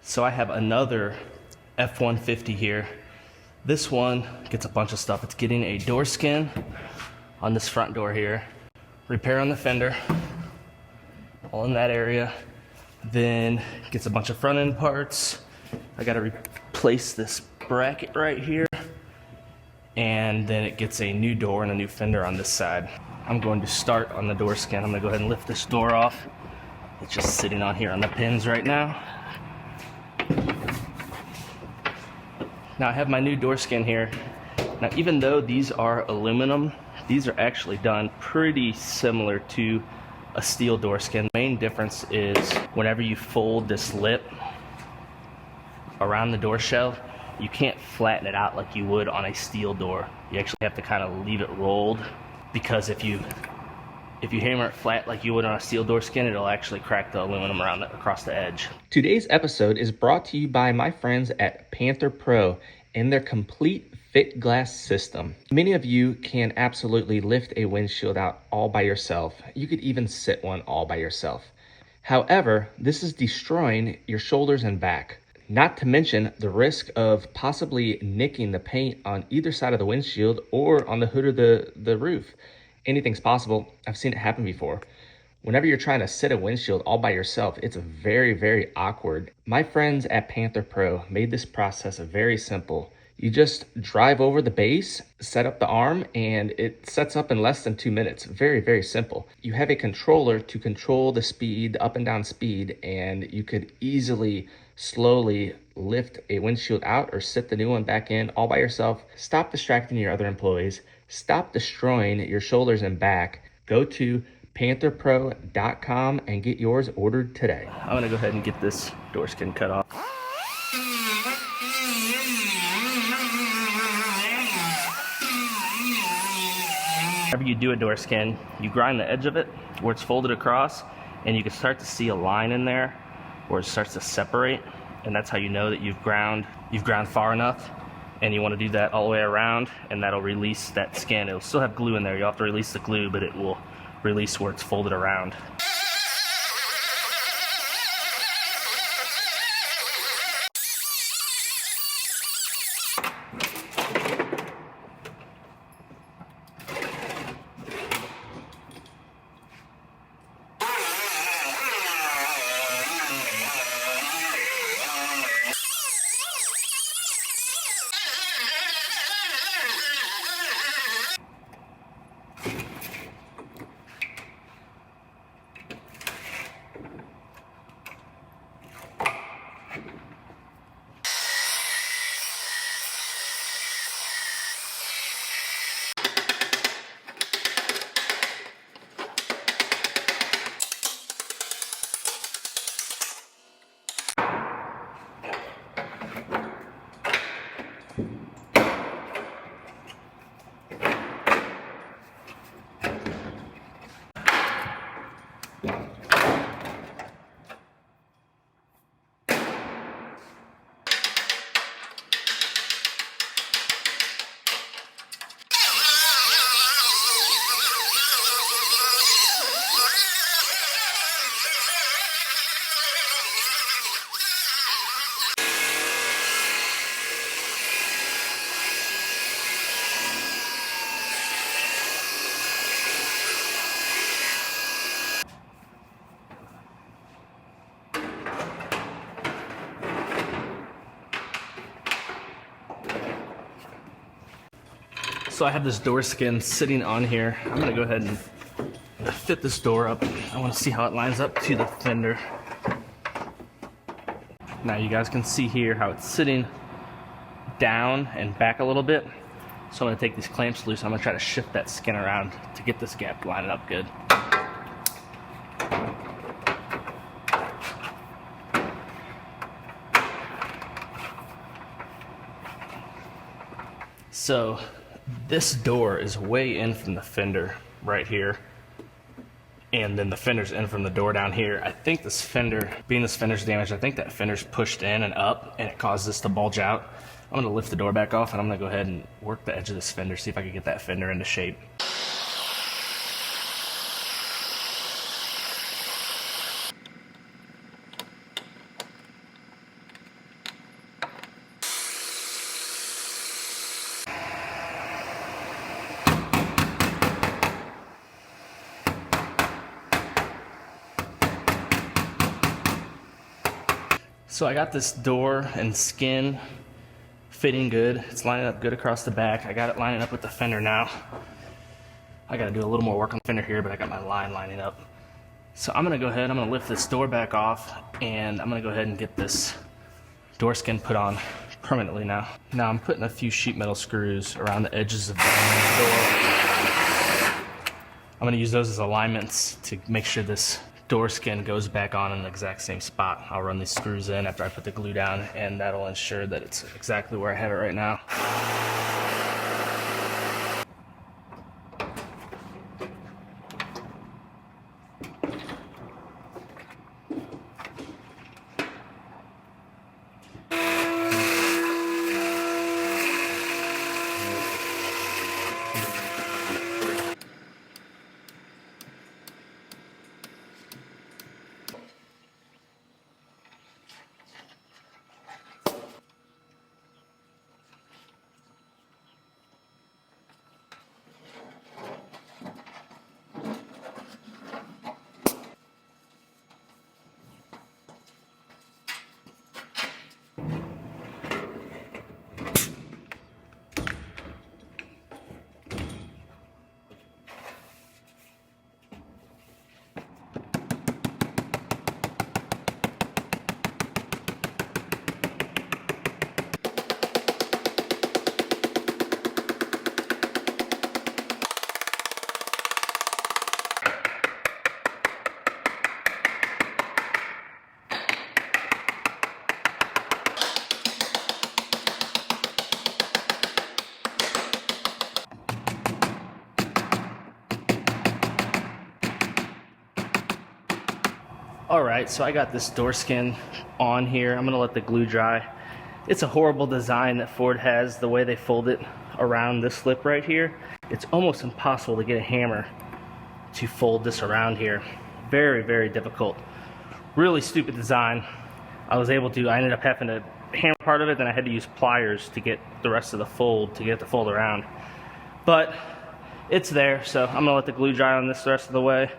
So I have another F-150 here. This one gets a bunch of stuff. It's getting a door skin on this front door here, repair on the fender, all in that area. Then gets a bunch of front end parts. I gotta replace this bracket right here. And then it gets a new door and a new fender on this side. I'm going to start on the door skin. I'm gonna go ahead and lift this door off. It's just sitting on here on the pins right now. Now I have my new door skin here. Now even though these are aluminum, these are actually done pretty similar to a steel door skin. The main difference is whenever you fold this lip around the door shell, you can't flatten it out like you would on a steel door. You actually have to kind of leave it rolled, because if you hammer it flat like you would on a steel door skin, it'll actually crack the aluminum across the edge. Today's episode is brought to you by my friends at Panther Pro and their complete fit glass system. Many of you can absolutely lift a windshield out all by yourself. You could even sit one all by yourself. However, this is destroying your shoulders and back. Not to mention the risk of possibly nicking the paint on either side of the windshield or on the hood of the roof. Anything's possible. I've seen it happen before. Whenever you're trying to sit a windshield all by yourself, it's very, very awkward. My friends at Panther Pro made this process very simple. You just drive over the base, set up the arm, and it sets up in less than 2 minutes. Very, very simple. You have a controller to control the speed, the up and down speed, and you could easily, slowly lift a windshield out or sit the new one back in all by yourself. Stop distracting your other employees. Stop destroying your shoulders and back. Go to pantherpro.com and get yours ordered today. I'm gonna go ahead and get this door skin cut off. Whenever you do a door skin, you grind the edge of it where it's folded across, and you can start to see a line in there where it starts to separate, and that's how you know that you've ground far enough. And you want to do that all the way around, and that'll release that skin. It'll still have glue in there. You'll have to release the glue, but it will release where it's folded around. So I have this door skin sitting on here. I'm gonna go ahead and fit this door up. I wanna see how it lines up to the fender. Now you guys can see here how it's sitting down and back a little bit. So I'm gonna take these clamps loose. I'm gonna try to shift that skin around to get this gap lined up good. So this door is way in from the fender right here, and then the fender's in from the door down here. I think this fender, being this fender's damaged, I think that fender's pushed in and up, and it caused this to bulge out. I'm gonna lift the door back off, and I'm gonna go ahead and work the edge of this fender, see if I can get that fender into shape. So I got this door and skin fitting good. It's lining up good across the back. I got it lining up with the fender now. I gotta do a little more work on the fender here, but I got my line lining up. So I'm gonna go ahead, I'm gonna lift this door back off, and I'm gonna go ahead and get this door skin put on permanently now. Now I'm putting a few sheet metal screws around the edges of the door. I'm gonna use those as alignments to make sure this door skin goes back on in the exact same spot. I'll run these screws in after I put the glue down, and that'll ensure that it's exactly where I have it right now. Alright, so I got this door skin on here. I'm gonna let the glue dry. It's a horrible design that Ford has, the way they fold it around this lip right here. It's almost impossible to get a hammer to fold this around here. Very, very difficult. Really stupid design. I ended up having to hammer part of it, then I had to use pliers to get the rest of the fold, to get the fold around. But it's there, so I'm gonna let the glue dry on this the rest of the way.